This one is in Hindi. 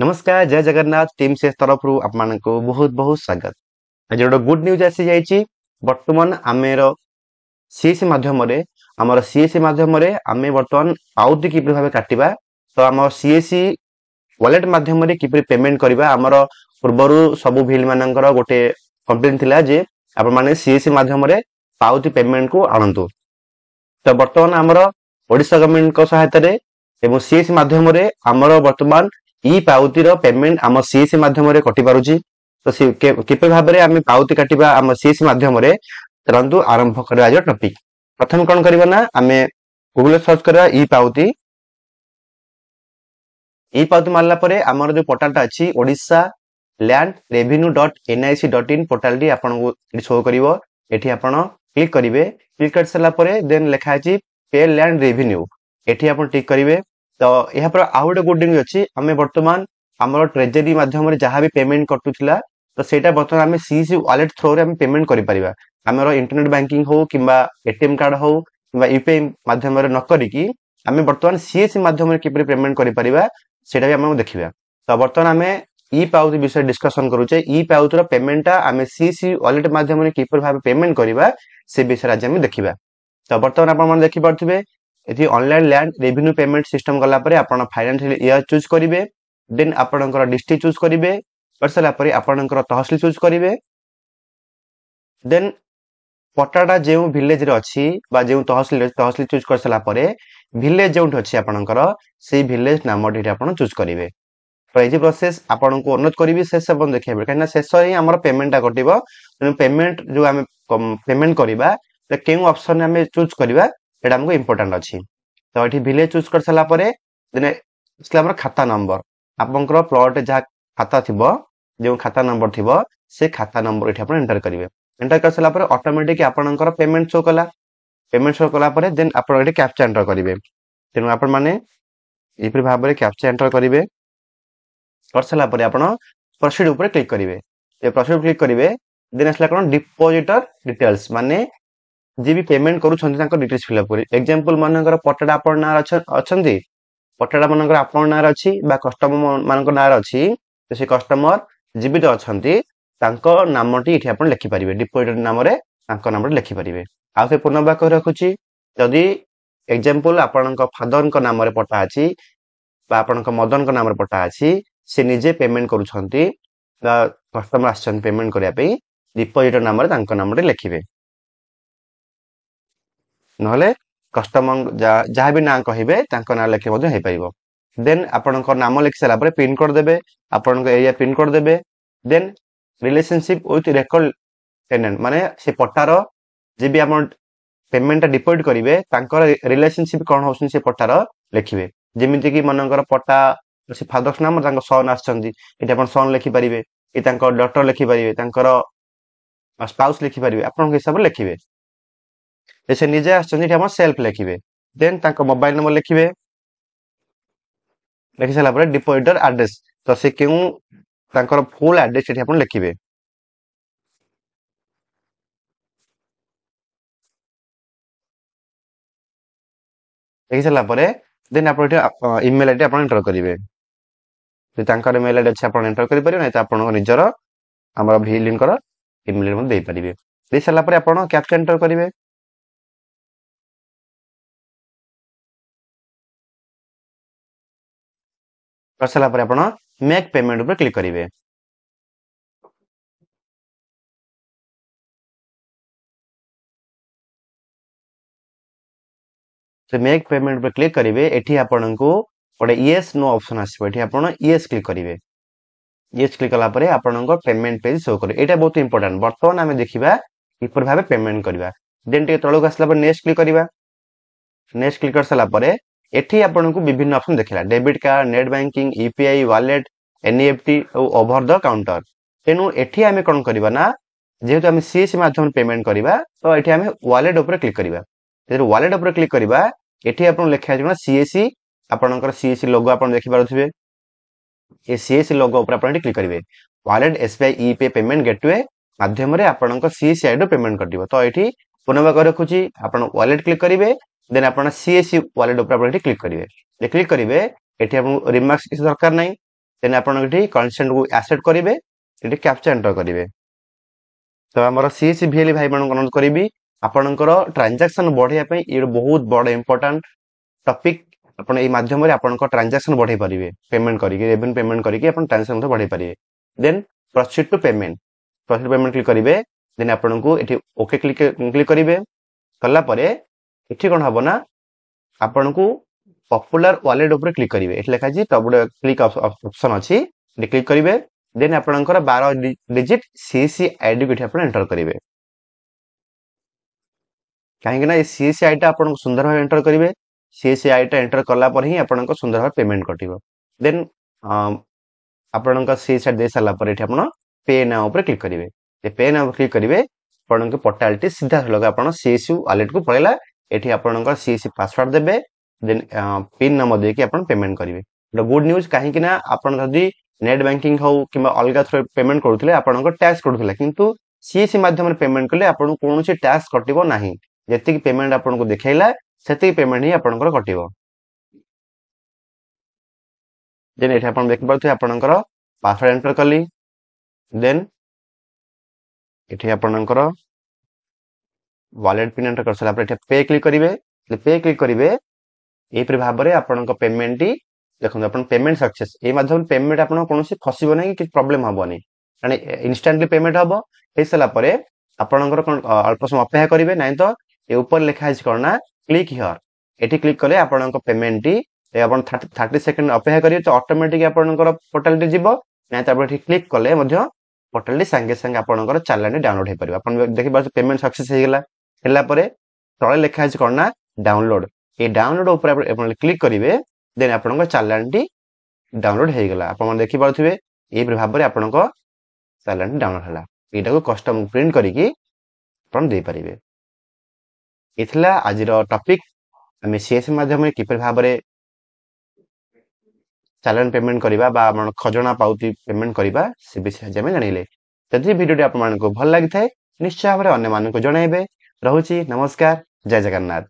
नमस्कार जय जगन्नाथ टीम से तरफ रु आपमान को बहुत बहुत स्वागत। आज गोटे गुड न्यूज आसी जाइए। बर्तमान आमेर सीएससी माध्यम आमर सीएससी माध्यम आम बर्तमान आउट किपरि भाव काटिबा तो आम सीएससी वॉलेट माध्यम किपरि पेमेंट करबा आमर पूर्वरु सबु बिल मानकर गोटे कंप्लेन थिला जे आपण माने सीएससी माध्यम पाउती पेमेंट को आणंतु। तो बर्तमान आमर ओडिशा गवर्नमेंट को सहायता रे एवं सीएससी माध्यम आमर बर्तमान ई पाउती रो पेमेंट आम सीएससी माध्यम कटि पारुची। तो किपरि भाबरे आमे पाउती काटिबा आम सीएससी माध्यम चलंतु आरंभ करबा आज टॉपिक। प्रथम कोन करबा ना आमे गूगल सर्च करबा ई पाउती मारला परे हमर जो पोर्टलटा अछि Odisha land revenue.nic.in portal D आपन को शो करिवो। एठी आपन क्लिक करिवे। क्लिक कर सला परे देन लिखा अछि पे लैंड रेवेन्यू एठी आपन टिक करिवे। तो यह पर आउट गुड न्यूज अछि हमें वर्तमान हमर ट्रेजरी माध्यम रे जहां भी पेमेंट कटुथिला तो सेटा वर्तमान हमें सीसी वॉलेट थ्रू रे हम पेमेंट करि परिबा। हमर इंटरनेट बैंकिंग हो किबा एटीएम कार्ड हो किबा यूपीआई माध्यम रे न करी कि हमें वर्तमान सीएससी माध्यम रे किपरि पेमेंट करि परिबा सेटा भी हम देखिबा। तो वर्तमान हमें ई पाउती विषय डिस्कशन करूचे। ई पाउती रो पेमेंटटा हमें सीसी वॉलेट माध्यम रे किपरि भाबे पेमेंट करिबा से विषय आज हम देखिबा। तो वर्तमान आपण मन देखि परथिबे एथि online land revenue payment system गला परे आपण फाइनेंशियल ईयर चूज करिवे। देन आपणकर डिस्ट्रिक्ट चूज करिवे। करसला परे आपणकर तहसील चूज करिवे। देन पट्टाटा जेउ विलेज रे अछि बा जेउ तहसील चूज करसला परे विलेज जेउठ अछि आपणकर सेही विलेज नाम डेट आपण चूज करिवे। तो एजी प्रोसेस आपन को अनुरोध करिवि शेष अपन देखिबे कहिना शेष ही हमर पेमेंटटा कटिबो। पेमेंट जो हमें पेमेंट करिबा तो केउ ऑप्शन हमें चूज करिबा एटा हमको इंपोर्टेंट अछि। तो एठी विलेज चूज कर सला परे देन इसला हमर खाता नंबर आपनकर प्लॉट जा खाता थिबो जो खाता नंबर थिबो से खाता नंबर एठी आपन एंटर करिवे। एंटर कर सला परे ऑटोमेटिक आपनकर पेमेंट शो कला परे देन आपन एठी कैप्चा एंटर करिवे। तेनु आपन माने एपरि भाबरे कैप्चा एंटर करिवे। कर सला परे आपण प्रोसीड ऊपर क्लिक करिवे। ए प्रोसीड क्लिक करिवे देन असला कोन डिपॉजिटर डिटेल्स माने जे भी पेमेंट करू छथि तांको डिटेल्स फिल अप करी। एग्जांपल मानकर पट्टाडा आपण नार अछंती पट्टाडा मानकर आपण नार अछि बा कस्टमर मानकर नार अछि तो से कस्टमर जीवित अछंती तांको नामटी इठी आपण लिखि परिबे। डिपॉजिटर नाम रे तांको नाम लिखि परिबे। आ से पूर्ण वाक्य रखुची जदी एग्जांपल आपणक फादर को नाम रे पट्टा अछि बा आपणक मदन को नाम रे पट्टा अछि से निजे पेमेंट करू छंती बा कस्टमर आछन पेमेंट करिया पे डिपॉजिटर नाम रे तांको नाम रे लिखिबे। नहले कस्टमर जहाँ भी ना कहिबे तांको ना लिखे मधे हे परिबो। देन आपनकर नाम लिखि सला परे पिन कोड देबे आपनकर एरिया पिन कोड देबे। Then relationship with record tenant माने से पट्टार जे भी आपण पेमेंट डिपॉजिट करिवे तांकर रिलेशनशिप कोन होसन से पट्टार लिखिबे। जेमिति कि मनकर पट्टा से फादर्स नाम तांको सन आछंती एटा आपण सन लिखि परिबे ए तांको डॉटर लिखि परिबे तांकर स्पाउस लिखि परिबे आपन हिसाब रे लिखिबे। जैसे निजे आछंती एटा आपण सेल्फ लिखिबे। देन तांको मोबाइल नंबर लिखिबे। लिखि सला परे डिपॉजिटर एड्रेस तो से केउ तांकर फुल एड्रेस एटा आपण लिखिबे। लिखि सला परे देन आपण एटा ईमेल आईडी आपण एंटर करिवे। जे तांकर ईमेल आईडी अछि आपण एंटर करि परिबे नै त आपण निजर हमर भिलिन कर ईमेल मन देई परिबे। देई सला परे आपण कैप्चा एंटर करिवे। कर सला परे आपण मेक पेमेंट ऊपर क्लिक करिवे। से मेक पेमेंट पर क्लिक करिवे। एठी आपण को ओडे यस नो ऑप्शन आसीबो एठी आपण यस क्लिक करिवे। यस क्लिक कला परे आपण को पेमेंट पेज शो करे। एटा बहुत इंपोर्टेंट वर्तमान हमें देखिबा किपर भाबे पेमेंट करबा। देन टे तळक आसला पर नेक्स्ट क्लिक करिबा। नेक्स्ट क्लिक कर सला परे एठी आपण को विभिन्न ऑप्शन देखिला debit card net banking UPI wallet NEFT और ओवर द काउंटर। तेनु एठी हमें कोन करबा ना जेहेतु हमें सीएससी माध्यम पेमेंट करबा तो एठी हमें वॉलेट ऊपर क्लिक करबा। जेतु वॉलेट ऊपर क्लिक करबा एठी आपण लिखा जणा सीएससी आपणकर सीएससी लोगो आपण देखि पारुथिबे। ए सीएससी लोगो ऊपर आपण क्लिक करिवे। वॉलेट एसबीआई ईपे पेमेंट गेटवे माध्यम रे आपणकर सीएससी आईडी पेमेंट करदिबो। तो एठी पुनवा कर रखुची आपण वॉलेट क्लिक करिवे देन आपण सीएससी वॉलेट ऊपर आपण क्लिक करिवे। जे क्लिक करिवे एठी आपण रिमार्क्स किछ दरकार नै देन आपण एठी कंसेंट को एक्सेप्ट करिवे एठी कैप्चा एंटर करिवे तो हमर सीएससी वीएल भाई मन अनुरोध करिवि आपनकर ट्रांजैक्शन बढ़िया पई ये बहुत बड़ इंपोर्टेंट टॉपिक आपण ए माध्यम रे आपनकर ट्रांजैक्शन बढ़ाई परिवे पेमेंट करिके रेवेन्यू पेमेंट करिके आपण ट्रांजैक्शन बढ़ाई परिवे then proceed to payment click करिवे देन आपण को एठी ओके क्लिक करिवे कला परे एठी कोन हबो ना आपण को पॉपुलर वॉलेट ऊपर क्लिक करिवे एठी लिखा छी तब क्लिक ऑप्शन अछि एठी क्लिक करिवे देन आपनकर 12 डिजिट सीएससी आईडी को एठी आपण एंटर करिवे कहीं ना सीएससी आईडी आपन सुंदर भाव एंटर करिवे सीएससी आईडी एंटर कला पर ही आपन सुंदर भाव पेमेंट कटिवो देन आपन सीएससी दे साला पर एठी आपण पे नाउ ऊपर क्लिक करिवे ए पे नाउ क्लिक करिवे आपन पोर्टलटी सीधा लगा आपन सीएससी वॉलेट को पळेला एठी आपन सीएससी पासवर्ड देबे देन पिन नंबर देके आपन पेमेंट करिवे गुड न्यूज कहीं कि ना आपन जदी नेट बैंकिंग हो किबा अलगा थ्रो पेमेंट करथले आपन टैक्स कटथला किंतु सीएससी माध्यम रे पेमेंट कले आपन कोनोसी टैक्स कटिवो नाही जेति पेमेंट आपन को देखाइला सेति पेमेंट ही आपन कटिवो देन एठी आपन देख पारथि आपन पासवर्ड एंटर कली देन एठी आपन वॉलेट पिन एंटर कर सला पर एठी पे क्लिक करिवे ए पर भाव रे आपन पेमेंट देखो अपन पेमेंट सक्सेस ए माध्यम पेमेंट आपन कोनोसी फसिबो नै कि प्रॉब्लम हबो नै माने इंस्टेंटली पेमेंट हबो हे सला परे आपन अल्प समय अपेक्षा करिवे नै तो ए ऊपर लिखा है करना क्लिक हियर एठी क्लिक करे आपन पेमेंट टी अपन 30 सेकंड अपेक्षा करिवे तो ऑटोमेटिक आपन पोर्टल टी जिवो नै तो एठी क्लिक कले मध्य पोर्टल टी संगे संगे आपन चालान डाउनलोड हे परिबो अपन देखि बार पेमेंट सक्सेस हे गेला हेला परे तळे लिखा है करना डाउनलोड ए डाउनलोड ऊपर अपन क्लिक करिवे देन आपन चालान टी डाउनलोड हे गेला अपन देखि पारथिबे ए भाव रे आपन चालान डाउनलोड हला एटा को कस्टम प्रिंट करिकि अपन दे परिबे इथला आज टॉपिक आम सीएससी माध्यम किपर भाव में चालान पेमेंट करवा खजना पाउती पेमेंट करवा से विषय आम जानिले जदि भिडियो आपको भल लगी था निश्चय भाव में अन्य मानक जनइबे। रहुछि नमस्कार जय जगन्नाथ।